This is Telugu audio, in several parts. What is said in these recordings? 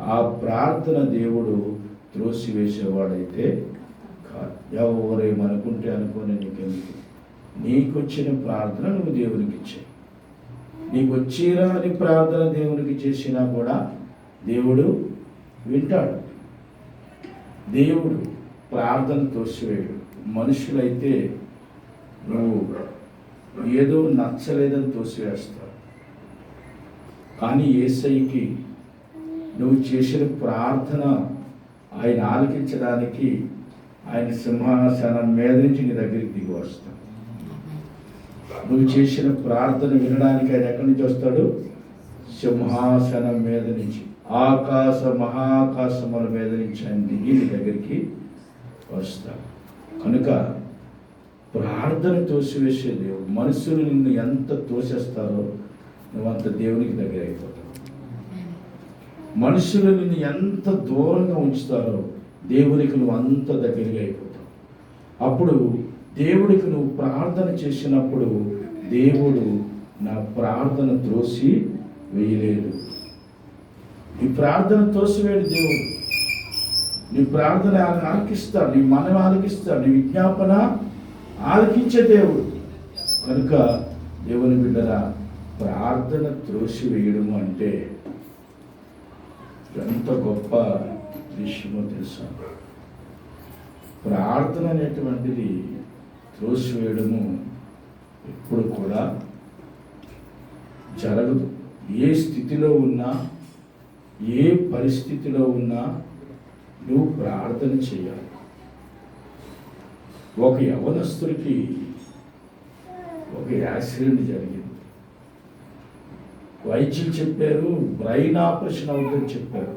ఆ ప్రార్థన దేవుడు త్రోసివేసేవాడైతే కాదు. ఎవరేమనుకుంటే అనుకోని నీకెందుకు? నీకు వచ్చిన ప్రార్థన నువ్వు దేవునికి ఇచ్చాయి. నీకు వచ్చిరా అని ప్రార్థన దేవునికి చేసినా కూడా దేవుడు వింటాడు. దేవుడు ప్రార్థన తోసివేయడు. మనుషులైతే నువ్వు ఏదో నచ్చలేదని తోసివేస్తావు. కానీ యేసయ్యకి నువ్వు చేసిన ప్రార్థన ఆయన ఆలకించడానికి ఆయన సింహాసనం మీద నుంచి నీ దగ్గరికి దిగి వస్తాడు. నువ్వు చేసిన ప్రార్థన వినడానికి ఆయన ఎక్కడి నుంచి వస్తాడు? సింహాసనం మీద నుంచి, మహాకాశముల మీద నుంచి ఆయన దిగి నీ దగ్గరికి వస్తాడు. కనుక ప్రార్థన తోసివేసే దేవుడు. మనుషులు నిన్ను ఎంత తోసేస్తారో నువ్వంత దేవునికి దగ్గర అయిపోతావు. మనుషులు నిన్ను ఎంత దూరంగా ఉంచుతారో దేవునికి నువ్వు అంత దగ్గరగా అయిపోతావు. అప్పుడు దేవుడికి నువ్వు ప్రార్థన చేసినప్పుడు దేవుడు నా ప్రార్థన త్రోసి వేయలేదు. నీ ప్రార్థన తోసివేడు దేవుడు. నీ ప్రార్థన ఆలకిస్తాడు, నీ మనం ఆలకిస్తాడు, నీ విజ్ఞాపన ఆలకించే దేవుడు. కనుక దేవుని బిడ్డరా, ప్రార్థన త్రోసివేయడము అంటే ఎంత గొప్ప విషయమో తెలుసా? ప్రార్థన అనేటువంటిది త్రోసివేయడము ఎప్పుడు కూడా జరగదు. ఏ స్థితిలో ఉన్నా, ఏ పరిస్థితిలో ఉన్నా నువ్వు ప్రార్థన చేయాలి. ఒక యవనస్తుడికి ఒక యాక్సిడెంట్ జరిగింది. వైద్యులు చెప్పారు బ్రెయిన్ ఆపరేషన్ అవుతుందని చెప్పారు.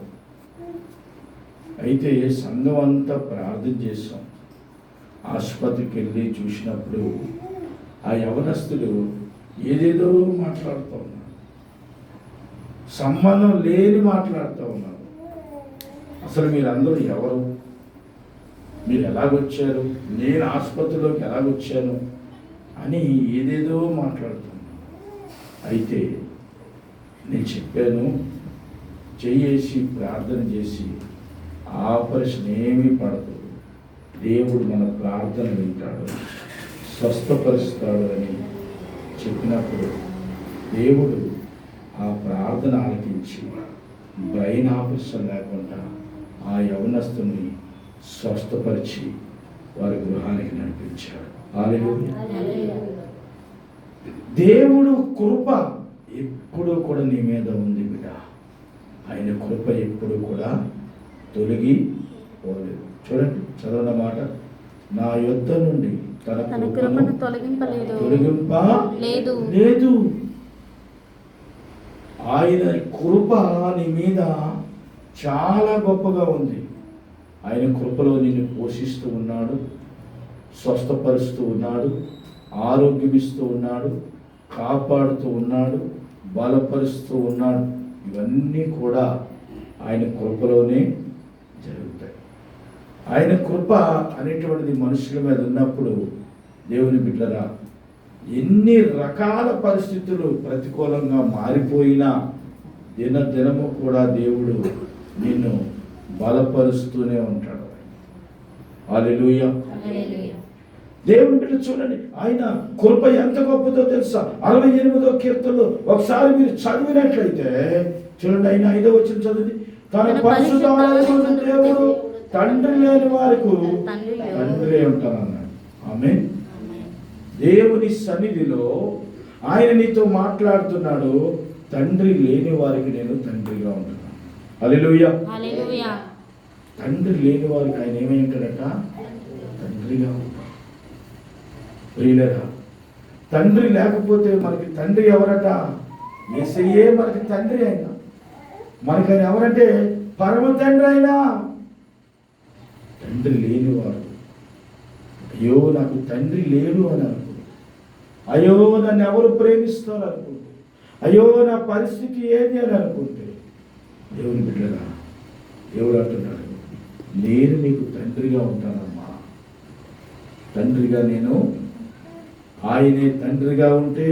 అయితే సంఘం అంతా ప్రార్థన చేశాం. ఆసుపత్రికి వెళ్ళి చూసినప్పుడు ఆ యవనస్తుడు ఏదేదో మాట్లాడుతూ ఉన్నాడు. సంబంధం లేని మాట్లాడుతూ ఉన్నారు. అసలు మీరందరూ ఎవరు? మీరు ఎలాగొచ్చారు? నేను ఆసుపత్రిలోకి ఎలాగొచ్చాను అని ఏదేదో మాట్లాడుతున్నాను. అయితే నేను చెప్పాను, చేసి ప్రార్థన చేసి ఆపరేషన్ ఏమీ పడదు, దేవుడు మన ప్రార్థన వింటాడు, స్వస్థపరుస్తాడు అని చెప్పినప్పుడు దేవుడు ఆ ప్రార్థన ఆలకించి బ్రెయిన్ ఆపరేషన్ లేకుండా ఆ యవనస్తుని స్వస్థపరిచి వారి గృహానికి నడిపించాడు. హల్లెలూయా. దేవుడు కృప ఎప్పుడూ కూడా నీ మీద ఉంది బిడ్డ. ఆయన కృప ఎప్పుడు కూడా తొలగిపోలేదు. చూడండి, చదవన మాట, నా యొద్ద నుండి తన కృపను తొలగింపలేదు. ఆయన కృప నీ మీద చాలా గొప్పగా ఉంది. ఆయన కృపలో నిన్ను పోషిస్తూ ఉన్నాడు, స్వస్థపరుస్తూ ఉన్నాడు, ఆరోగ్యం ఇస్తూ ఉన్నాడు, కాపాడుతూ ఉన్నాడు, బలపరుస్తూ ఉన్నాడు. ఇవన్నీ కూడా ఆయన కృపలోనే జరుగుతాయి. ఆయన కృప అనేటువంటిది మనుషుల మీద ఉన్నప్పుడు దేవుని బిడ్డరా, ఎన్ని రకాల పరిస్థితులు ప్రతికూలంగా మారిపోయినా దినదినము కూడా దేవుడు నిన్ను బలపరుస్తూనే ఉంటాడు. హల్లెలూయా. దేవుని బిడ్డ చూడండి, ఆయన కృప ఎంత గొప్పదో తెలుసా? 68వ కీర్తనలో ఒకసారి మీరు చదివినట్లయితే చూడండి, ఆయన 5వ వచనం చదివి, తన పరిశుద్ధమైన దేవుడు తండ్రి లేని వారికి తండ్రి ఉంటానన్నాడు. ఆమేన్. దేవుని సన్నిధిలో ఆయన నీతో మాట్లాడుతున్నాడు. తండ్రి లేని వారికి నేను తండ్రిగా ఉంటున్నాను. హల్లెలూయా. తండ్రి లేని వారికి ఆయన ఏమై ఉంటాడట? తండ్రిగా ఉంటాడు. ప్రియులారా, తండ్రి లేకపోతే మనకి తండ్రి ఎవరట? యేసయ్యే మనకి తండ్రి. అయినా మనకి ఆయన ఎవరంటే పరమ తండ్రి. అయినా తండ్రి లేనివాడు, అయ్యో నాకు తండ్రి లేడు అని అనుకుంటే, అయ్యో నన్ను ఎవరు ప్రేమిస్తారు అనుకుంటే, అయ్యో నా పరిస్థితి ఏది అని అనుకుంటే, దేవుని బిడ్డరా, దేవుడు అంటున్నాడు, నేను నీకు తండ్రిగా ఉంటానమ్మా. తండ్రిగా నేను, ఆయనే తండ్రిగా ఉంటే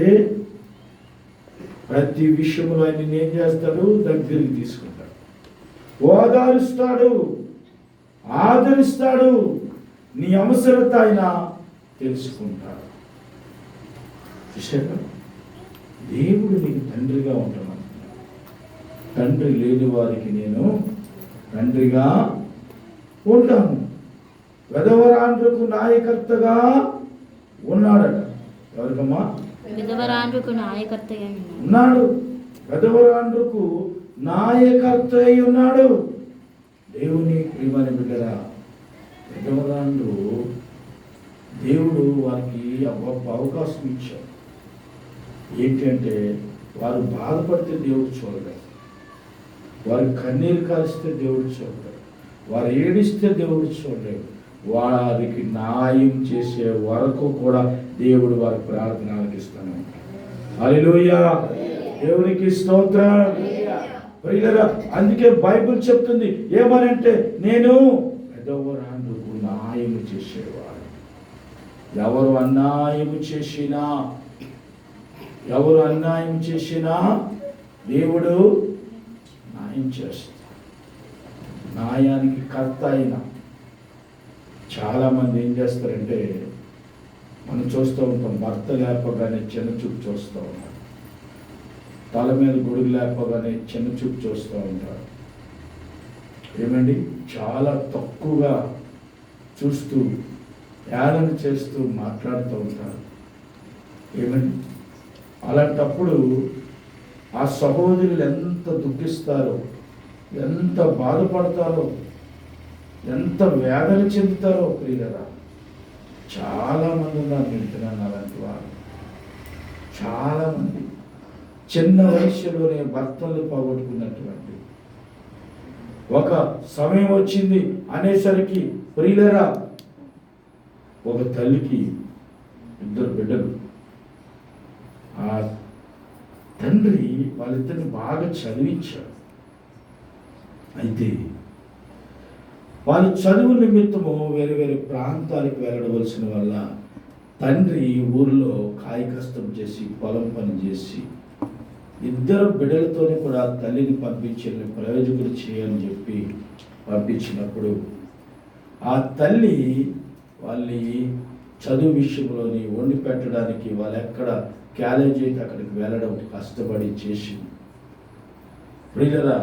ప్రతి విషయంలో ఆయన ఏం చేస్తాడు? దగ్గరికి తీసుకుంటాడు. ఓదారుస్తాడు, ఆదరిస్తాడు. నీ అవసరత ఆయన తెలుసుకుంటాడు. చూశారా? దేవుడు నీకు తండ్రిగా ఉంటున్నాడు. తండ్రి లేని వారికి నేను తండ్రిగా ఉంటాను. విధవరాండ్రకు నాయకర్తగా ఉన్నాడట. ఎవరికమ్మా? విధవరాండ్రకు నాయకర్తగా ఉన్నాడు. విధవరాండ్రకు నాయకర్త అయి ఉన్నాడు. దేవుని ప్రియమైన బిడ్డరా, విధవరాండ్రు దేవుడు వారికి అవకాశం ఇచ్చాడు. ఏంటంటే వారు బాధపడితే దేవుడు చూడలేదు, వారి కన్నీరు కాలిస్తే దేవుడు చూడలేదు, వారు ఏడిస్తే దేవుడు చూడలేదు. వారికి న్యాయం చేసే వరకు కూడా దేవుడు వారి ప్రార్థన ఆలకిస్తూనే ఉంటాడు. హల్లెలూయా, దేవునికి స్తోత్రం. ప్రియులారా, అందుకే బైబిల్ చెప్తుంది ఏమనంటే, నేను విధవరాండ్రకు న్యాయం చేసేవాడు. ఎవరు అన్యాయం చేసినా దేవుడు న్యాయం చేస్తాడు. న్యాయానికి కర్త అయిన చాలామంది ఏం చేస్తారంటే, మనం చూస్తూ ఉంటాం, భర్త లేపగానే చిన్న చూపు చూస్తూ ఉంటారు, తల మీద గొడుగు లేపగానే చిన్న చూపు చూస్తూ ఉంటారు. ఏమండి, చాలా తక్కువగా చూస్తూ యాదన చేస్తూ మాట్లాడుతూ ఉంటారు. ఏమండి, అలాంటప్పుడు ఆ సహోదరులు ఎంత దుఃఖిస్తారో, ఎంత బాధపడతారో, ఎంత వేదన చెందుతారో. ప్రియులరా, చాలామంది ఉన్నారు వింటున్నాను అలాంటి వారు. చాలామంది చిన్న వయసులోనే భర్తలు పోగొట్టుకున్నటువంటి ఒక సమయం వచ్చింది అనేసరికి, ప్రియులరా, ఒక తల్లికి 2 బిడ్డలు. ఆ తండ్రి వాళ్ళిద్దరిని బాగా చదివించాడు. అయితే వాళ్ళ చదువు నిమిత్తము వేరే వేరే ప్రాంతాలకు వెళ్ళవలసిన వల్ల తండ్రి ఊరిలో కాయకష్టం చేసి పొలం పని చేసి 2 బిడ్డలతోనే కూడా తల్లిని పంపించి ప్రయోజకులు చేయని చెప్పి పంపించినప్పుడు ఆ తల్లి వాళ్ళ చదువు విషయంలోని వండి పెట్టడానికి వాళ్ళు ఎక్కడ క్యాలేజ్ అయితే అక్కడికి వెళ్ళడం కష్టపడి చేసి, ప్రియులరా,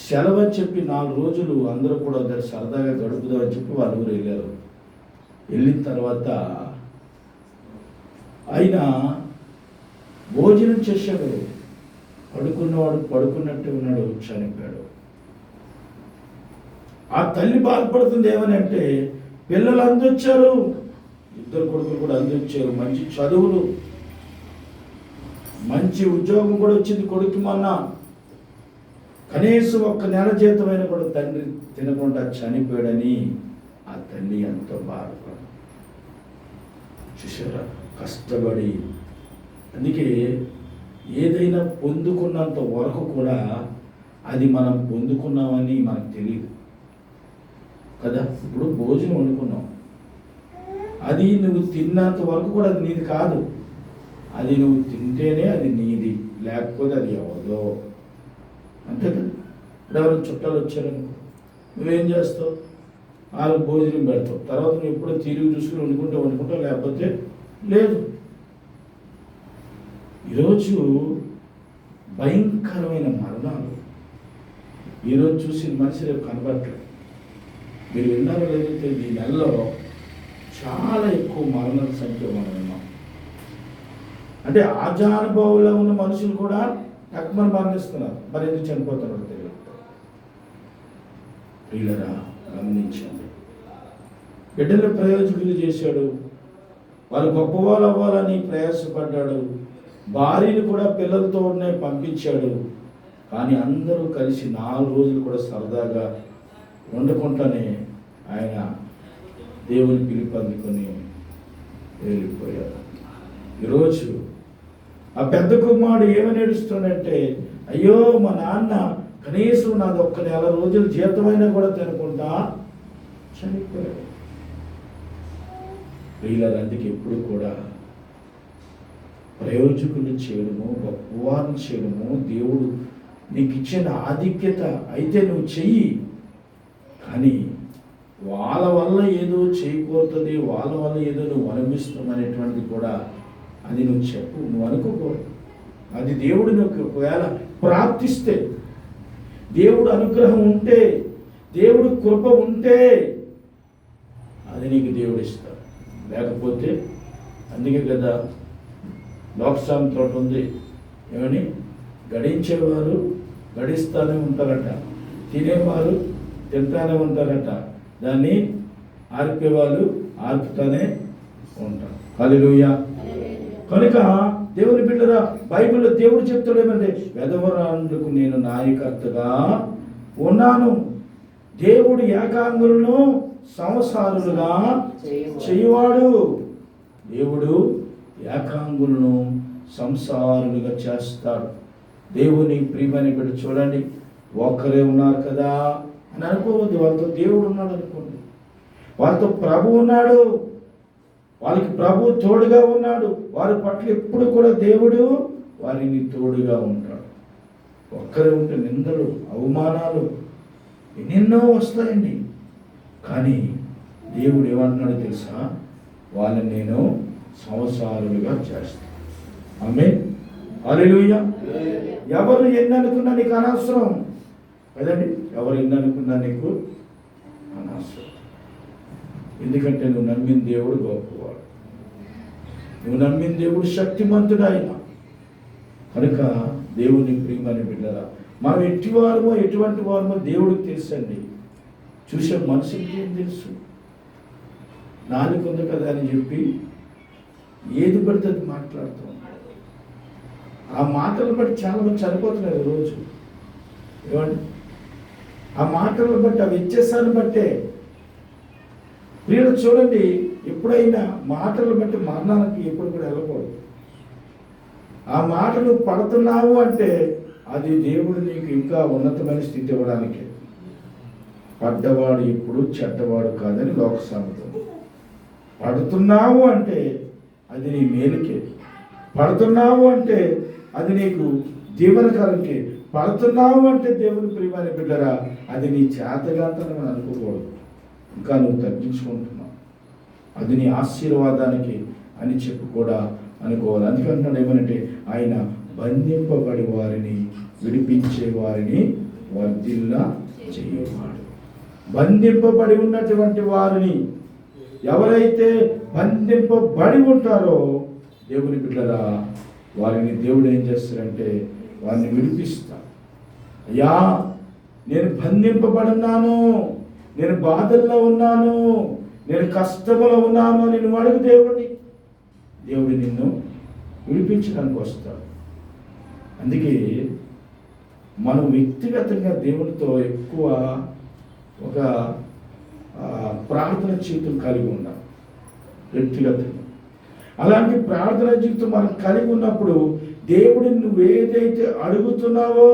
సెలవు అని చెప్పి 4 రోజులు అందరూ కూడా సరదాగా గడుపుదామని చెప్పి వాళ్ళ ఊరు వెళ్ళారు. వెళ్ళిన తర్వాత ఆయన భోజనం చేశాడు. పడుకున్నవాడు పడుకున్నట్టు ఉన్నాడు, చనిపోయాడు. ఆ తల్లి బాధపడుతుంది ఏమని అంటే, పిల్లలు అందొచ్చారు, 2 కొడుకులు కూడా అందొచ్చారు, మంచి చదువులు, మంచి ఉద్యోగం కూడా వచ్చింది కొడుకు. మొన్న కనీసం 1 నెల జీతమైన కూడా తండ్రి తినకుండా చనిపోయాడని ఆ తల్లి ఎంతో బాధపడు. చూసారా, కష్టపడి. అందుకే ఏదైనా పొందుకున్నంత వరకు కూడా అది మనం పొందుకున్నామని మనకు తెలియదు కదా. ఇప్పుడు భోజనం వండుకున్నాం, అది నువ్వు తిన్నంత వరకు కూడా అది నీది కాదు. అది నువ్వు తింటేనే అది నీది, లేకపోతే అది ఎవరిదో. అంతే కదా. ఇప్పుడు ఎవరైనా చుట్టాలు వచ్చారనుకో, నువ్వేం చేస్తావు? వాళ్ళకి భోజనం పెడతావు, తర్వాత నువ్వు ఎప్పుడో తిరిగి చూసుకుని వండుకుంటావు, లేకపోతే లేదు. ఈరోజు భయంకరమైన మరణాలు ఈరోజు చూసిన మనిషి రేపు కనబడట్లేదు. మీరు విన్నారో లేదంటే ఈ నెలలో చాలా ఎక్కువ మరణాల సంఖ్య మనం విన్నాం. అంటే ఆజానుభావులో ఉన్న మనుషులు కూడా తక్కువ మరణిస్తున్నారు. మరి ఎందుకు చనిపోతున్నారో తెలియదు. ప్రియులరా, గమనించండి. బిడ్డలు ప్రయోజకులు చేశాడు, వాళ్ళు గొప్పవాళ్ళు అవ్వాలని ప్రయాసపడ్డాడు. భార్యను కూడా పిల్లలతోనే పంపించాడు. కానీ అందరూ కలిసి 4 రోజులు కూడా సరదాగా వండుకుంటానే ఆయన దేవుని పిలుపు అందుకొని వెళ్ళిపోయారు. ఈరోజు ఆ పెద్ద కుమారుడు ఏమని ఏడుస్తున్నాడంటే, అయ్యో మా నాన్న కనీసం నాది 1 నెల రోజులు జీతమైనా కూడా తినకుండా చనిపోయాడు. వీళ్ళందుకు ఎప్పుడు కూడా ప్రయోజకులు చేయడము, గొప్పవారిని చేయడము, దేవుడు నీకు ఇచ్చిన ఆధిక్యత అయితే నువ్వు చెయ్యి. కానీ వాళ్ళ వల్ల ఏదో చేయకూడదు, వాళ్ళ వల్ల ఏదో నువ్వు అనుభవిస్తామనేటువంటిది కూడా అది నువ్వు చెప్పు, నువ్వు అనుకోకూడదు. అది దేవుడు నువ్వు ఒకవేళ ప్రార్థిస్తే, దేవుడు అనుగ్రహం ఉంటే, దేవుడు కృప ఉంటే అది నీకు దేవుడు ఇస్తాడు. లేకపోతే అందుకే కదా లోకసామెత ఒకటి ఉంది, ఏమని, గడించేవారు గడిస్తానే ఉంటారట, తినేవారు తింటానే ఉంటారట, దాన్ని ఆర్పేవాళ్ళు ఆర్పుతానే ఉంటారు. హల్లెలూయా. కనుక దేవుని బిడ్డరా, బైబిల్లో దేవుడు చెప్తాడు ఏమంటే, వెధవరాండ్లకు నేను నాయకర్తగా ఉన్నాను. దేవుడు ఏకాంగులను సంసారులుగా చేయువాడు. దేవుడు ఏకాంగులను సంసారులుగా చేస్తాడు. దేవుని ప్రియమని బిడ్డ చూడండి, ఒక్కరే ఉన్నారు కదా అని అనుకోవద్దు. వాళ్ళతో దేవుడు ఉన్నాడు అనుకోండి, వాళ్ళతో ప్రభు ఉన్నాడు, వాళ్ళకి ప్రభు తోడుగా ఉన్నాడు. వారి పట్ల ఎప్పుడు కూడా దేవుడు వారిని తోడుగా ఉంటాడు. ఒక్కరే ఉంటే నిందలు, అవమానాలు ఎన్నెన్నో వస్తాయండి. కానీ దేవుడు ఏమంటున్నాడో తెలుసా, వాళ్ళని నేను సంసారులుగా చేస్తాను. ఆమేన్. హల్లెలూయా. ఎవరు ఎన్ని అనుకున్నా నీకు అనవసరం కదండి, ఎవరు ఎన్ని అనుకున్నా నీకు అనవసరం. ఎందుకంటే నువ్వు నమ్మిన దేవుడు గొప్పవాడు, నువ్వు నమ్మిన దేవుడు శక్తిమంతుడు ఆయన. కనుక దేవుని ప్రియమని బిడ్డరా, మనం ఎటువంటి వారమో దేవుడికి తెలుసండి. చూసే మనుషులకి ఏం తెలుసు? నాలుగు ఉంది కదా అని చెప్పి ఏది పడితే అది మాట్లాడుతూ ఉంటాడు. ఆ మాటలను బట్టి చాలా మంది చనిపోతున్నారు రోజు. ఏమండి, ఆ మాటలను బట్టి, ఆ వ్యత్యాసాన్ని బట్టే ప్రియులు చూడండి, ఎప్పుడైనా మాటలు బట్టి మరణానికి ఎప్పుడు కూడా వెళ్ళకూడదు. ఆ మాటలు పడుతున్నావు అంటే అది దేవుడు నీకు ఇంకా ఉన్నతమైన స్థితి ఇవ్వడానికి. పడ్డవాడు ఎప్పుడు చెడ్డవాడు కాదని లోక సామెత. పడుతున్నావు అంటే అది నీ మేలుకే, పడుతున్నావు అంటే అది నీకు దీవెనకరంకే, పడుతున్నావు అంటే దేవుని ప్రియమైన బిడ్డరా అది నీ చేతగాతని మనం అనుకోకూడదు. ఇంకా నువ్వు తగ్గించుకుంటున్నావు, అది నీ ఆశీర్వాదానికి అని చెప్పి కూడా అనుకోవాలి. అందుకంటున్నాడు ఏమనంటే, ఆయన బంధింపబడి వారిని విడిపించే వారిని వర్ధిల్లా చేయవాడు. బంధింపబడి ఉన్నటువంటి వారిని, ఎవరైతే బంధింపబడి ఉంటారో దేవుని బిడ్డరా వారిని దేవుడు ఏం చేస్తారంటే వారిని విడిపిస్తా. అయ్యా నేను బంధింపబడున్నాను, నేను బాధల్లో ఉన్నాను, నేను కష్టంలో ఉన్నాను అని నువ్వు అడుగు దేవుడు నిన్ను విడిపించడానికి వస్తాడు. అందుకే మనం వ్యక్తిగతంగా దేవునితో ఎక్కువ ఒక ప్రార్థన జీవితం కలిగి ఉండాలి వ్యక్తిగతంగా. అలాంటి ప్రార్థన జీవితం మనం కలిగి ఉన్నప్పుడు దేవుడిని నువ్వు ఏదైతే అడుగుతున్నావో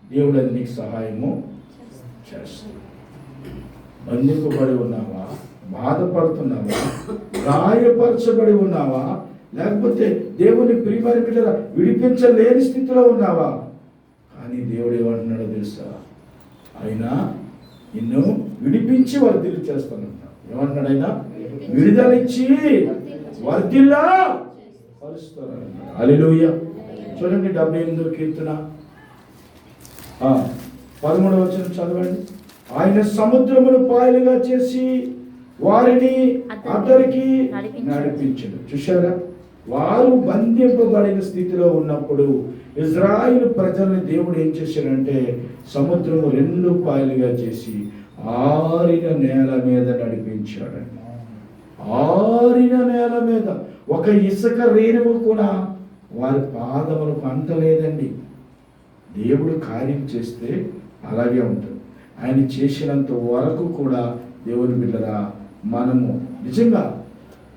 దేవుడు అది నీకు సహాయము చేస్తాడు. బంధింపబడి ఉన్నావా, బాధపడుతున్నావా, గాయపరచబడి ఉన్నావా, లేకపోతే దేవుని ప్రియమైన బిడ్డల విడిపించలేని స్థితిలో ఉన్నావా? కానీ దేవుడు ఏమంటున్నాడో తెలుసా, ఆయన నిన్ను విడిపించి వర్ధిల్లు చేస్తానంటాడు. ఏమంటున్నాడు ఆయన? విడుదలిచ్చి వర్ధిల్లా పరుస్తాడు. హల్లెలూయా. చూడండి 78వ కీర్తన 13వ వచనం చదవండి. ఆయన సముద్రమును పాయలుగా చేసి వారిని అతనికి నడిపించడు. చూశారా, వారు బంధింపబడిన స్థితిలో ఉన్నప్పుడు ఇజ్రాయిల్ ప్రజల్ని దేవుడు ఏం చేశాడంటే సముద్రము 2 పాయలుగా చేసి ఆరిన నేల మీద నడిపించాడండి. ఆరిన నేల మీద ఒక ఇసుక రేణువు కూడా వారి పాదములకు అంటలేదండి. దేవుడు కార్యం చేస్తే అలాగే ఉంటుంది. ఆయన చేసినంత వరకు కూడా దేవుని బిడ్డరా మనము నిజంగా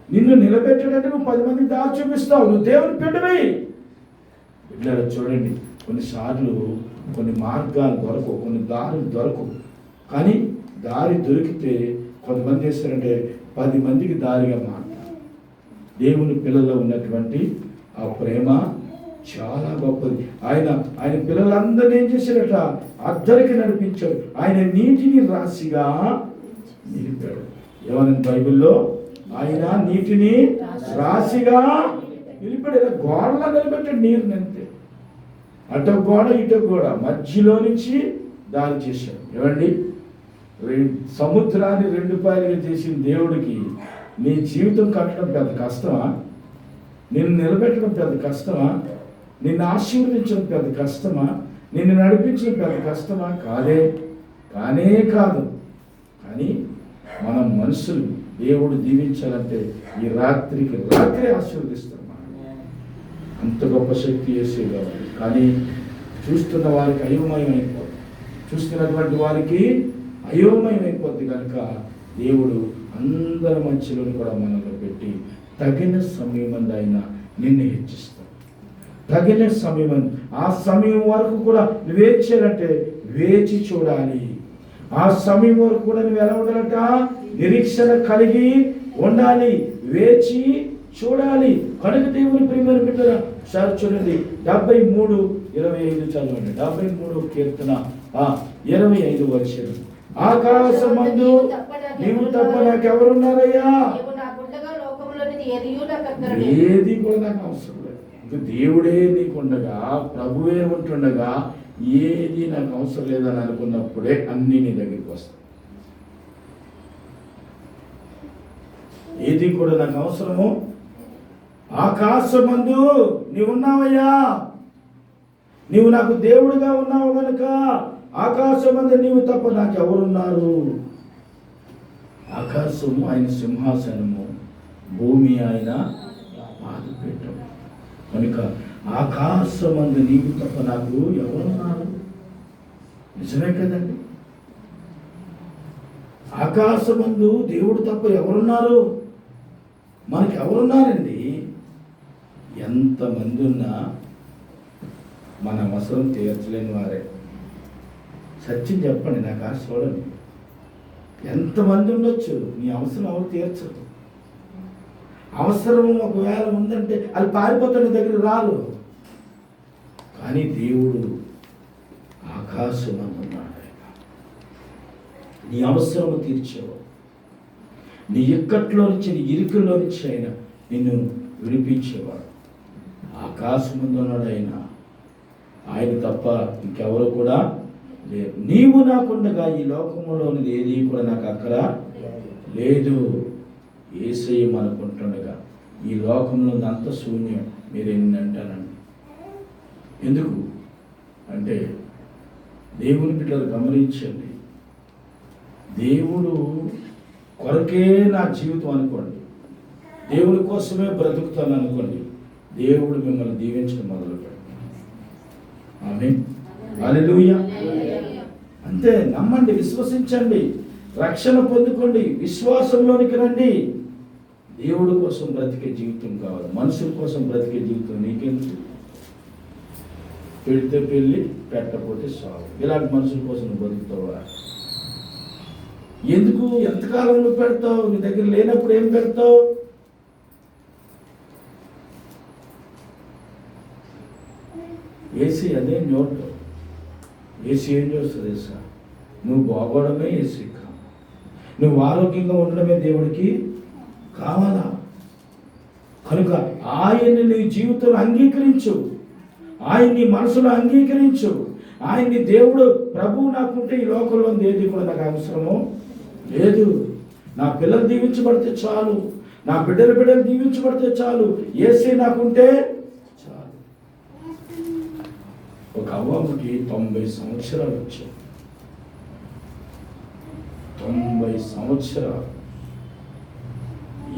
నిన్ను నిలబెట్టడంటే నువ్వు 10 మందికి దారి చూపిస్తావు, నువ్వు దేవుని బిడ్డవే. బిడ్డరా చూడండి, కొన్నిసార్లు కొన్ని మార్గాలు దొరకవు, కొన్ని దారులు దొరకవు. కానీ దారి దొరికితే కొంతమంది చేస్తారంటే 10 మందికి దారిగా మారుతారు. దేవుని పిల్లల్లో ఉన్నటువంటి ఆ ప్రేమ, చాలా గొప్పది. ఆయన పిల్లలందరినీ ఏం చేశారట? అద్దరికి నడిపించాడు. ఆయన నీటిని రాశిగా నిలిపాడు. ఏమన్నా బైబిల్లో? ఆయన నీటిని రాశిగా నిలిపాడు. ఇలా గోడలా నిలబెట్టాడు నీరుని అంతే. అటో గోడ ఇటో గోడ మధ్యలో నుంచి దారి చేశాడు. ఏమండి, సముద్రాన్ని 2 పాయలుగా చేసిన దేవుడికి నీ జీవితం కట్టడం పెద్ద కష్టమా? నిన్ను నిలబెట్టడం పెద్ద కష్టమా? నిన్ను ఆశీర్వదించడం పెద్ద కష్టమా? నిన్ను నడిపించడం పెద్ద కష్టమా? కానే కాదు. కానీ మనం మనుషులు దేవుడు దీవించాలంటే ఈ రాత్రికి రాత్రి ఆశీర్వదిస్తాం. అంత గొప్ప శక్తి యేసే కావాలి. కానీ చూస్తున్న వారికి అయోమయం అయిపోతుంది. చూస్తున్నటువంటి వారికి అయోమయం అయిపోద్ది. కనుక దేవుడు అందరి మధ్యలో కూడా మనల్ని పెట్టి తగిన సమయం ఆయన నిన్ను హెచ్చిస్తాడు. తగిన సమయం, ఆ సమయం వరకు కూడా నువ్వేచేయాలంటే వేచి చూడాలి. ఆ సమయం వరకు కూడా నువ్వు ఎలా ఉండాలంట? నిరీక్షణ కలిగి ఉండాలి, వేచి చూడాలి. కనుక దేవుని ప్రియమైన బిడ్డలారా, సార్ చూడండి 73:25 చదవండి. 73 కీర్తన 25 వచనం. ఆకాశమందు నీవు తప్ప నాకెవరున్నారయ్యా? ఏది కూడా నాకు అవసరం లేదు. ఇంకా దేవుడే నీకుండగా, ప్రభువే ఉంటుండగా ఏది నాకు అవసరం లేదని అనుకున్నప్పుడే అన్నీ నీ దగ్గరికి వస్తాయి. ఏది కూడా నాకు అవసరము. ఆకాశమందు నీవున్నావయ్యా, నీవు నాకు దేవుడిగా ఉన్నావు కనుక ఆకాశమందు నీవు తప్ప నాకు ఎవరున్నారు? ఆకాశము ఆయన సింహాసనము, భూమి ఆయన పాదపీఠం. కనుక ఆకాశమందు నీవు తప్ప నాకు ఎవరున్నారు? నిజమే కదండి. ఆకాశమందు దేవుడు తప్ప ఎవరున్నారు? మనకి ఎవరున్నారండి? ఎంతమంది ఉన్నా మన అవసరం తీర్చలేని వారే. సత్యం చెప్పండి, నాకు ఆశ చూడండి. ఎంతమంది ఉండొచ్చు, నీ అవసరం ఎవరు తీర్చరు. అవసరం ఒకవేళ ఉందంటే అది పారిపోతాడు, దగ్గర రాదు. కానీ దేవుడు ఆకాశం అన్నాడు. నీ అవసరము తీర్చేవాడు. నీ ఇక్కట్లో నుంచి, నీ ఇరుకుల్లో నుంచి ఆయన నిన్ను విడిపించేవాడు. ఆకాశం ఉన్నాడు ఆయన తప్ప ఇంకెవరు కూడా లేరు. నీవు నాకుండగా ఈ లోకంలోనిది ఏది కూడా నాకు అక్కర లేదు. యేసయ్య మనకుంటుండగా ఈ లోకంలో అంత శూన్యం. మీరు ఎన్ని అంటారండి? ఎందుకు అంటే దేవుని బిడ్డలు గమనించండి. దేవుడు కొరకే నా జీవితం అనుకోండి, దేవుడి కోసమే బ్రతుకుతాను అనుకోండి, దేవుడు మిమ్మల్ని దీవించడం మొదలు పెడతాడు. ఆమేన్, హల్లెలూయా. అంతే, నమ్మండి, విశ్వసించండి, రక్షణ పొందుకోండి, విశ్వాసంలోనికి రండి. దేవుడి కోసం బ్రతికే జీవితం కావాలి. మనుషుల కోసం బ్రతికే జీవితం నీకెందుకు? పెడితే పెళ్ళి, పెట్టకపోతే సాగు. ఇలాంటి మనుషుల కోసం నువ్వు బతుకుతావా? ఎందుకు? ఎంతకాలం నువ్వు పెడతావు? నీ దగ్గర లేనప్పుడు ఏం పెడతావు? ఏసీ అదే నోట్. ఏసీ ఏం చేస్తుంది సార్? నువ్వు బాగోవడమే ఏసీ కావాలి. నువ్వు ఆరోగ్యంగా ఉండడమే దేవుడికి కావాలా? కనుక ఆయన్ని నీ జీవితంలో అంగీకరించు, ఆయన్ని మనసులో అంగీకరించు. ఆయన్ని దేవుడు ప్రభువు నాకుంటే ఈ లోకంలో ఏది కూడా నాకు అవసరమో లేదు. నా పిల్లలు దీవించబడితే చాలు, నా బిడ్డలు దీవించబడితే చాలు, యేసే నాకుంటే చాలు. ఒక అవ్వమ్మకి 90 సంవత్సరాలు వచ్చాయి. 90 సంవత్సరాలు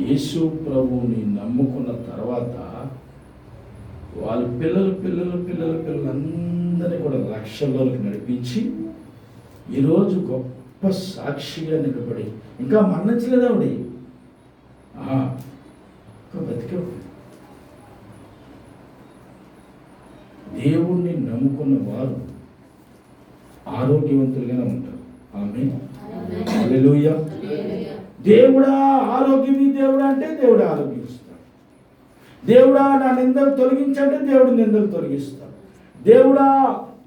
యేసు ప్రభువుని నమ్ముకున్న తర్వాత వాళ్ళ పిల్లలందరినీ కూడా లక్షల్లోకి నడిపించి ఈరోజు గొప్ప సాక్షిగా నిలబడి ఇంకా మరణించలేదు ఆవిడ, బతికే. దేవుణ్ణి నమ్ముకున్న వారు ఆరోగ్యవంతులుగానే ఉంటారు. ఆమేన్, హల్లెలూయా. దేవుడా ఆరోగ్యం, దేవుడు అంటే దేవుడు ఆరోగ్యం ఇస్తాడు. దేవుడా నా నిందలు తొలగించంటే దేవుడు నిందలు తొలగిస్తాడు. దేవుడా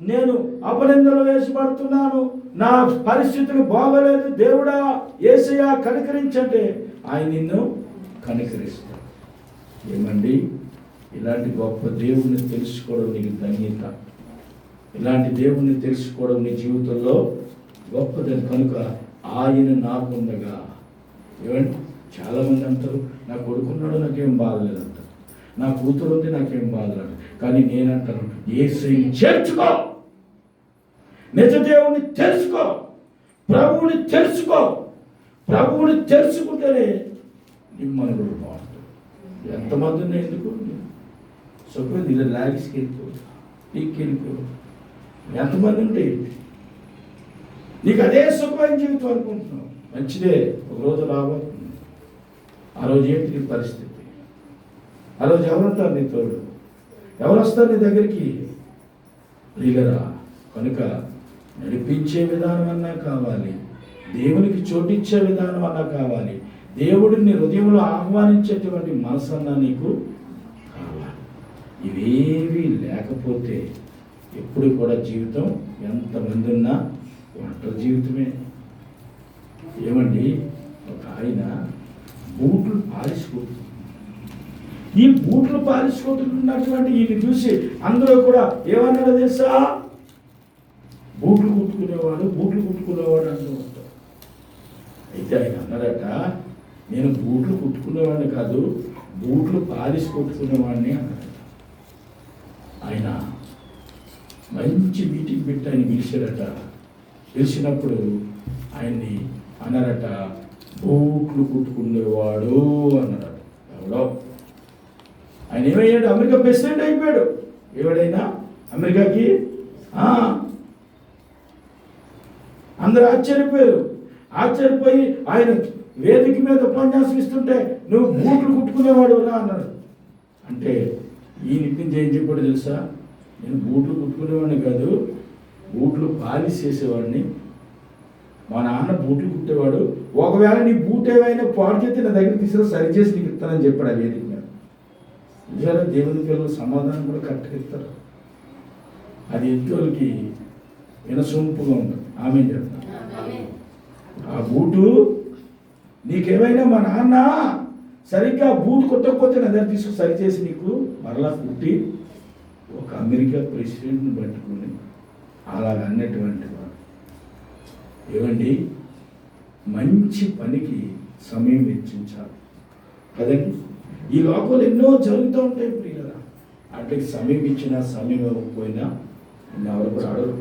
నేను అపనిందలు వేసిపడుతున్నాను, నా పరిస్థితులు బాగోలేదు, దేవుడా యేసయ్యా కనికరించంటే ఆయన నిన్ను కనికరిస్తాడు. ఏమండి, ఇలాంటి గొప్ప దేవుణ్ణి తెలుసుకోవడం నీకు ధన్యత. ఇలాంటి దేవుణ్ణి తెలుసుకోవడం నీ జీవితంలో గొప్పదని. కనుక ఆయన నాకుండగా, ఏమండి, చాలామంది అంటారు నా కొడుకున్నాడు నాకేం బాధలేదంటారు, నా కూతురు ఉంది నాకేం బాధలేదు. కానీ నేనంటాను యేసయ్యని చేర్చుకో, నిజ దేవుణ్ణి తెలుసుకో, ప్రభువుని తెలుసుకో. ప్రభువుని తెలుసుకుంటేనే నిమ్మనుడు బాగుంటుంది. ఎంతమంది ఉన్నాయి ఎందుకు సుఖం ఇలా లాగిసుకెళ్ళిపో, పీక్కెళ్ళిపో, ఎంతమంది ఉంటే నీకు అదే సుఖమైన జీవితం అనుకుంటున్నావు. మంచిదే, ఒకరోజు రాబోతుంది. ఆ రోజు ఏంటి నీ పరిస్థితి? ఆ రోజు ఎవరుంటారు నీ తోడు? ఎవరు వస్తారు నీ దగ్గరికి? లీగరా. కనుక నడిపించే విధానం అన్నా కావాలి, దేవునికి చోటిచ్చే విధానం అన్నా కావాలి, దేవుడిని హృదయంలో ఆహ్వానించేటువంటి మనసు అన్నా నీకు కావాలి. ఇవేవి లేకపోతే ఎప్పుడు కూడా జీవితం ఎంతమంది ఉన్నా ఒంటరి జీవితమే. ఏమండి, ఒక ఆయన బూట్లు పాలిసుకుంటుంది. ఈ బూట్లు పాలిసుకుంటున్నటువంటి ఈయన చూసి అందరూ కూడా ఏమన్నాడో తెలుసా? బూట్లు కుట్టుకునేవాడు అంటూ ఉంటారు. అయితే ఆయన అన్నారట, నేను బూట్లు కుట్టుకునేవాడిని కాదు, బూట్లు పాలిసి కొట్టుకునేవాడిని అన్నారట. ఆయన మంచి మీటింగ్ పెట్టి ఆయన పిలిచారట. పిలిచినప్పుడు ఆయన్ని అన్నారట, బూట్లు కుట్టుకునేవాడు అన్నారట. ఎవడో ఆయన ఏమయ్యాడు? అమెరికా ప్రెసిడెంట్ అయిపోయాడు. ఎవడైనా అమెరికాకి అందరూ ఆశ్చర్యపోయారు. ఆశ్చర్యపోయి ఆయన వేదిక మీద ఉపన్యాసం ఇస్తుంటే నువ్వు బూట్లు కుట్టుకునేవాడు రా అన్నాడు. అంటే ఈయన నుంచి ఏం చెప్పాడు తెలుసా? నేను బూట్లు కుట్టుకునేవాడిని కాదు, బూట్లు పాలిష్ చేసేవాడిని. మా నాన్న బూట్లు కుట్టేవాడు, ఒకవేళ నీ బూట్ ఏమైనా పాడు చేస్తే నా దగ్గర తీసుకురా సరిచేసి నీకు ఇస్తానని చెప్పాడు ఆ వేదిక మీద. నిజారా దేవుని పిల్లలు సమాధానం కూడా కరెక్ట్గా ఇస్తారు. అది ఎత్తులకి వినసొంపుగా ఉంటుంది. ఆమె చెప్తాను, ఆ బూటు నీకేమైనా మా నాన్న సరిగ్గా బూట్ కొట్టకపోతే నా దగ్గర తీసుకు సరిచేసి నీకు మరలా కుట్టి ఒక అమెరికా ప్రెసిడెంట్ని పట్టుకుని అలా అన్నటువంటి వాడు. ఏమండి, మంచి పనికి సమయం వెచ్చించాలి కదండి. ఈ లోకంలో ఎన్నో జరుగుతూ ఉంటాయి ప్రియుల. వాటికి సమయం ఇచ్చినా సమయం ఇవ్వకపోయినా ఎవరు కూడా అడగరు.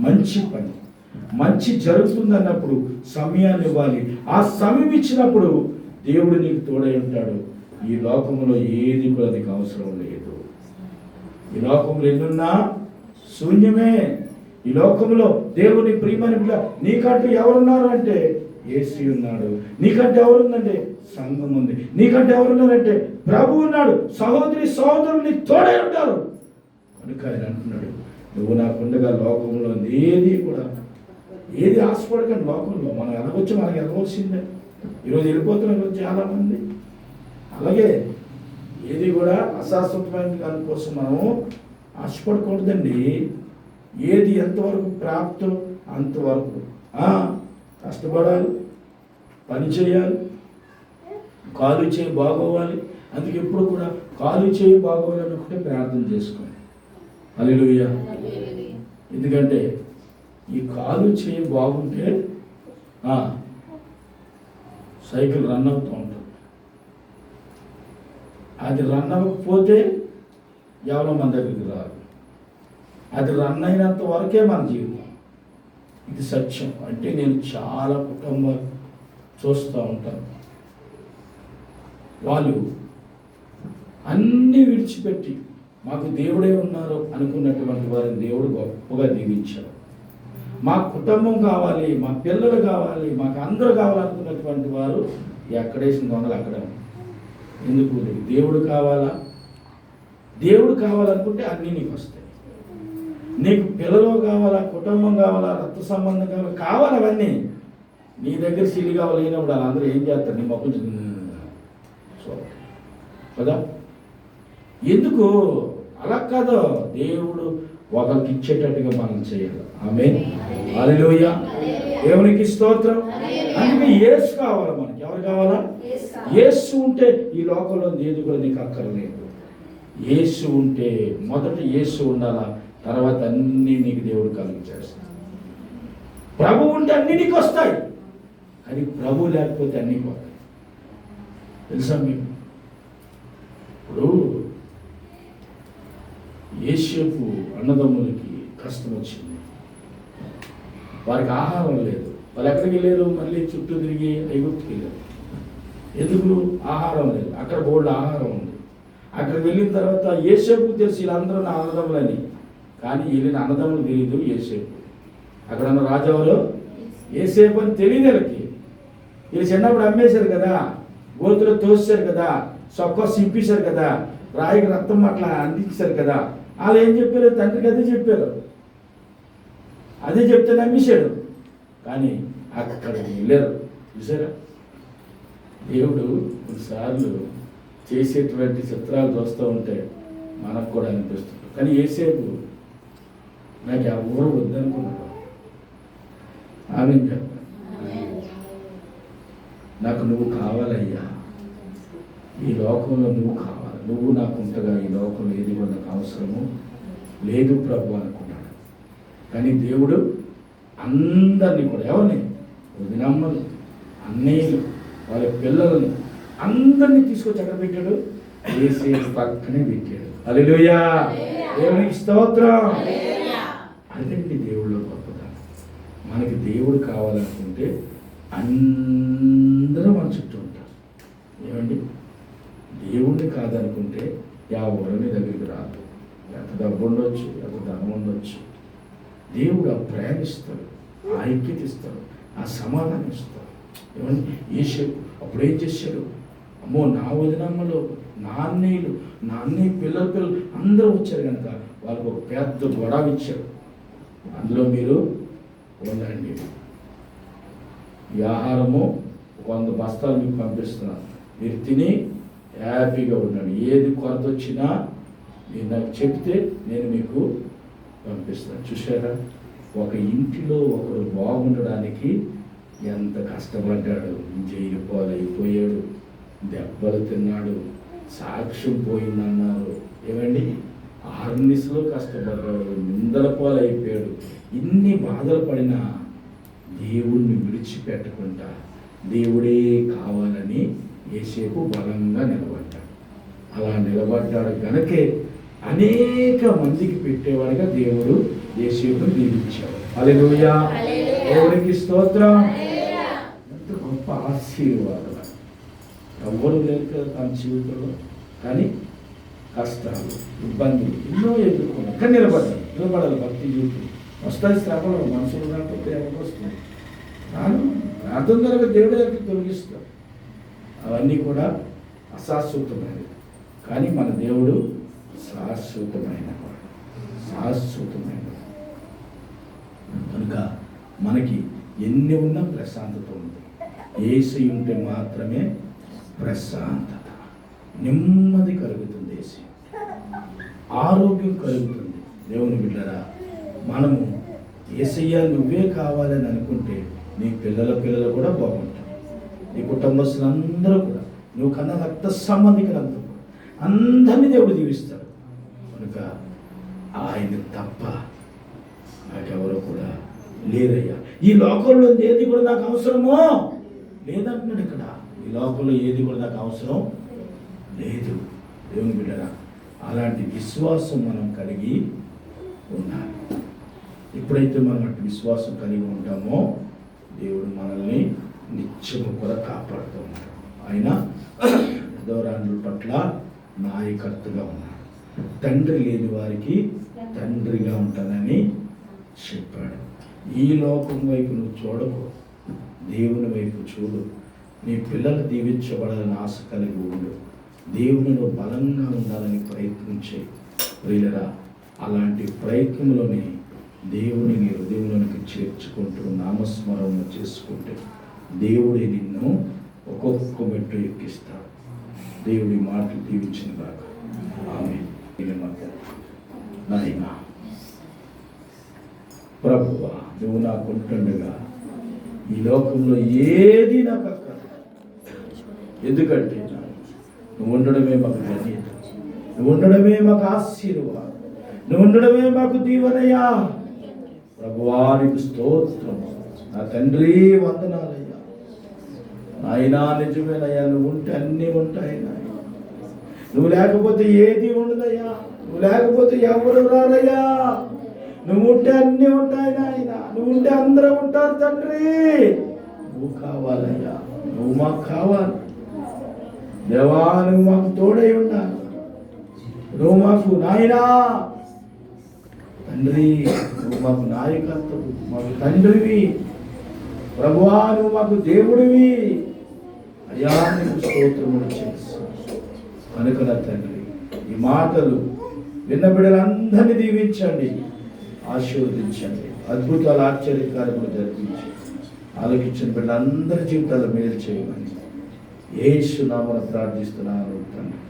మంచి పని మంచి జరుగుతుందన్నప్పుడు సమయాన్ని ఇవ్వాలి. ఆ సమయం ఇచ్చినప్పుడు దేవుడు నీకు తోడై ఉంటాడు. ఈ లోకంలో ఏది కూడా నీకు అవసరం లేదు. ఈ లోకంలో ఎన్నున్నా శూన్యమే. ఈ లోకంలో దేవుని ప్రియమైన బిడ్డ నీకంటూ ఎవరున్నారు అంటే యేసు ఉన్నాడు. నీకంటే ఎవరుందంటే సంఘం ఉంది. నీకంటే ఎవరున్నారంటే ప్రభు ఉన్నాడు. సహోదరి సహోదరులు నీకు తోడై ఉంటారు. కనుక ఆయన అంటున్నాడు, నువ్వు నాకుండగా లోకంలో ఏది ఆశపడకండి. లోకంలో మనం ఎలాగొచ్చి మనకి ఎలవలసిందే. ఈరోజు వెళ్ళిపోతున్నారు చాలామంది. అలాగే ఏది కూడా అశాశ్వతమైన దానికోసం మనము ఆశపడకూడదండి. ఏది ఎంతవరకు ప్రాప్తం అంతవరకు కష్టపడాలి, పని చేయాలి, కాలు చేయి బాగోవాలి. అందుకే ఎప్పుడు కూడా కాలు చేయి బాగోవాలని ఒకటే ప్రార్థన చేసుకోండి. హల్లెలూయా. ఎందుకంటే ఈ కాలు చేయి బాగుంటే సైకిల్ రన్ అవుతూ ఉంటుంది. అది రన్ అవ్వకపోతే ఎవరో మన దగ్గరికి రాదు. అది రన్ అయినంత వరకే మన జీవితం. ఇది సత్యం. అంటే నేను చాలా కుటుంబాలు చూస్తూ ఉంటాను. వాళ్ళు అన్నీ విడిచిపెట్టి మాకు దేవుడే ఉన్నారు అనుకున్నటువంటి వారిని దేవుడు గొప్పగా దీవించాడు. మా కుటుంబం కావాలి, మా పిల్లలు కావాలి, మాకు అందరూ కావాలనుకున్నటువంటి వారు ఎక్కడేసిన దొంగలు అక్కడ. ఎందుకు? దేవుడు కావాలా? దేవుడు కావాలనుకుంటే అన్నీ నీకు వస్తాయి. నీకు పిల్లలు కావాలా, కుటుంబం కావాలా, రక్త సంబంధం కావాలి అవన్నీ నీ దగ్గర సిలిగా లేనప్పుడు వాళ్ళందరూ ఏం చేస్తారు? నీ మొక్కలు సో కదా. ఎందుకు అలా కాదు, దేవుడు ఒకరికి ఇచ్చేటట్టుగా మనం చేయాలి. ఆమేన్, హల్లెలూయా, దేవునికి స్తోత్రం. అందుకే యేసు కావాలి మనకి. ఎవరు కావాలా? యేసు ఉంటే ఈ లోకంలో ఏది కూడా నీకు అక్కర్లేదు. యేసు ఉంటే మొదట యేసు ఉండాలా, తర్వాత అన్నీ నీకు దేవుడు కలిగించేస్తాడు. ప్రభు ఉంటే అన్నీ నీకు వస్తాయి, కానీ ప్రభు లేకపోతే అన్నీ పోతాయి. తెలుసా మీకు? ఇప్పుడు యోసేపు అన్నదమ్ములకి కష్టం వచ్చింది, వారికి ఆహారం లేదు. వాళ్ళు ఎక్కడికి వెళ్ళారు? మళ్ళీ చుట్టూ తిరిగి ఐగుప్తుకి వెళ్ళారు. ఎందుకు? ఆహారం లేదు. అక్కడ బోల్డ్ ఆహారం ఉంది. అక్కడికి వెళ్ళిన తర్వాత యోసేపుకు తెలిసి వీళ్ళందరూ నా అన్నదమ్ములని, కానీ వీళ్ళని అన్నదమ్ములు తెలియదు యోసేపు. అక్కడ ఉన్న రాజావులు యోసేపు అని తెలియదు వీళ్ళకి. వీళ్ళు చిన్నప్పుడు అమ్మేశారు కదా, గోతులో తోసారు కదా, సొక్క సింపేశారు కదా, రాయికి రక్తం అట్లా అందించారు కదా. వాళ్ళు ఏం చెప్పారు? తండ్రికి అదే చెప్పారు, అదే చెప్తే నమ్మేశాడు. కానీ అక్కడికి వెళ్ళారు. చూసారా, దేవుడు కొన్నిసార్లు చేసేటువంటి చిత్రాలు చూస్తూ ఉంటే మనకు కూడా అనిపిస్తుంది. కానీ యోసేపు నాకు ఎవరు వద్దనుకున్నాడు. ఆమె చెప్పాను, నాకు నువ్వు కావాలయ్యా, ఈ లోకంలో నువ్వు కావాలి, నువ్వు నాకు ఉంటగా ఈ లోకంలో ఏది కూడా నాకు అవసరము లేదు ప్రభు అనుకున్నాడు. కానీ దేవుడు అందరినీ కూడా, ఎవరిని? వదినమ్మలు, అన్నయ్యలు, వాళ్ళ పిల్లలని అందరినీ తీసుకొచ్చి ఎక్కడ పెట్టాడు? యేసేపు పక్కనే పెట్టాడు. హల్లెలూయా, దేవునికి స్తోత్రం. అదండి దేవుళ్ళో గొప్పతనం. మనకి దేవుడు కావాలనుకుంటే అందరూ మన చుట్టూ ఉంటారు. ఏమండి, దేవుణ్ణి కాదనుకుంటే ఎవరిని దగ్గరికి రాదు. ఎంత డబ్బు ఉండొచ్చు, ఎంత ధనం ఉండొచ్చు, దేవుడు ఆ ప్రేమ ఇస్తాడు, ఆ ఐక్యత ఇస్తాడు, ఆ సమాధానం ఇస్తాడు. ఏమండి, యోసేపు అప్పుడు ఏం చేశాడు? అమ్మో, నా వదినమ్మలు, నా అన్నయ్యలు, నా అన్నయ్య పిల్లలు అందరూ వచ్చారు కనుక వాళ్ళకు ఒక పెద్ద గొడవ ఇచ్చాడు. అందులో మీరు ఉండండి, ఈ ఆహారము 100 బస్తాలు మీకు పంపిస్తున్నాను, మీరు తిని హ్యాపీగా ఉండండి. ఏది కొరత వచ్చినా మీరు నాకు చెప్తే నేను మీకు పంపిస్తాను. చూసారా, ఒక ఇంటిలో ఒకరు బాగుండడానికి ఎంత కష్టపడ్డాడు. జైలు పాలైపోయాడు, దెబ్బలు తిన్నాడు, సాక్ష్యం పోయిందన్నారు. ఏమండి, ఆర్నిస్లో కష్టపడ్డాడు, నిందల పాలైపోయాడు. ఇన్ని బాధలు పడినా దేవుణ్ణి విడిచిపెట్టకుండా దేవుడే కావాలని యోసేపు బలంగా నిలబడ్డాడు. అలా నిలబడ్డాడు గనకే అనేక మందికి పెట్టేవాడిగా దేవుడు యోసేపును దీవించాడు. హల్లెలూయా, దేవునికి స్తోత్రం. ఎంత గొప్ప ఆశీర్వాదం. ఎవ్వరు లేరు కదా తన జీవితంలో, కానీ కష్టాలు, ఇబ్బందులు ఎన్నో ఎదుర్కొన్నాడు. కానీ నిలబడాలి. భక్తి జీవితం వస్తాయి, శ్రమలు మనుషులు రాకపోతే ఎవరికి వస్తుంది? రాను, ప్రార్థన ద్వారా దేవుడి దగ్గరికి తొలగిస్తాడు. అవన్నీ కూడా అశాశ్వతమైనవి, కానీ మన దేవుడు శాశ్వతమైన కనుక మనకి ఎన్ని ఉన్నా ప్రశాంతత ఉంది. యేసు ఉంటే మాత్రమే ప్రశాంతత, నెమ్మది కలుగుతుంది, యేసు ఆరోగ్యం కలుగుతుంది. దేవుని బిడ్డరా, మనము యేసయ్య నువ్వే కావాలని అనుకుంటే నీ పిల్లలు కూడా బాగుంటారు. నీ కుటుంబస్తులందరూ కూడా, నువ్వు కన్నా రక్త సంబంధికులందరూ కూడా అందరినీ దేవుడు దీవిస్తాడు. కనుక ఆయన తప్ప నాకెవరో కూడా లేదయ్యా. ఈ లోకంలో ఏది కూడా నాకు అవసరమో లేదంటున్నాడు ఇక్కడ. ఈ లోకంలో ఏది కూడా నాకు అవసరం లేదు. దేవుని బిడ్డరా, అలాంటి విశ్వాసం మనం కలిగి ఉండాలి. ఎప్పుడైతే మనం అటు విశ్వాసం కలిగి ఉంటామో దేవుడు మనల్ని నిత్యము కూడా కాపాడుతూ ఉంటాడు. ఆయన దూరాండ్రుల పట్ల నాయకర్తగా ఉన్నాడు. తండ్రి లేని వారికి తండ్రిగా ఉంటానని చెప్పాడు. ఈ లోకం వైపు నువ్వు చూడకు, దేవుని వైపు చూడు. నీ పిల్లలు దీవించబడాలని ఆశ కలిగి ఉండు. దేవునిలో బలంగా ఉండాలని ప్రయత్నించే ప్రియులరా, అలాంటి ప్రయత్నంలోనే దేవుని నీ హృదయంలోనికి చేర్చుకుంటూ నామస్మరణ చేసుకుంటే దేవుడే నిన్ను ఒక్కొక్క మెట్టు ఎక్కిస్తాడు. దేవుడి మాటలు దీవించిన కాక ఆమె నాయనా ప్రభువా, నువ్వు నాకు ఉంటుండగా ఈ లోకంలో ఏది నాకు అక్కర్లేదు. ఎందుకంటే నువ్వు ఉండడమే మాకు ధన్యత, నువ్వు ఉండడమే మాకు ఆశీర్వాదం, నువ్వు ఉండడమే మాకు దీవెనయ్యా. ప్రభువా నీకు స్తోత్రం. నా తండ్రి వందనాలయ్యా. నాయనా నిజమేనయ్యా, నువ్వు ఉంటే అన్నీ ఉంటాయి నాయన. నువ్వు లేకపోతే ఏది ఉండదయ్యా, నువ్వు లేకపోతే ఎవరు రారయ్యా. నువ్వు ఉంటే అన్నీ ఉంటాయి నాయన, నువ్వు ఉంటే అందరూ ఉంటారు తండ్రి. నువ్వు కావాలయ్యా, నువ్వు మాకు కావాలి దేవా. నువ్వు మాకు తోడై ఉండాలి, నువ్వు మాకు నాయనా తండ్రి, నువ్వు మాకు నాయకత్వం, మాకు తండ్రివి ప్రభువా, నువ్వు మాకు దేవుడివి అయ్యా. నీకు స్తోత్రములు చేసి కనుక నా తండ్రి ఈ మాటలు విన్న బిడ్డలందరినీ దీవించండి, ఆశీర్వదించండి, అద్భుతాలు ఆశ్చర్యకార్యములు జరిపించి ఆలోచించిన బిడ్డలందరి జీవితాలు మేలు చేయమని యేసు నామమున ప్రార్థిస్తున్నాను తండ్రి.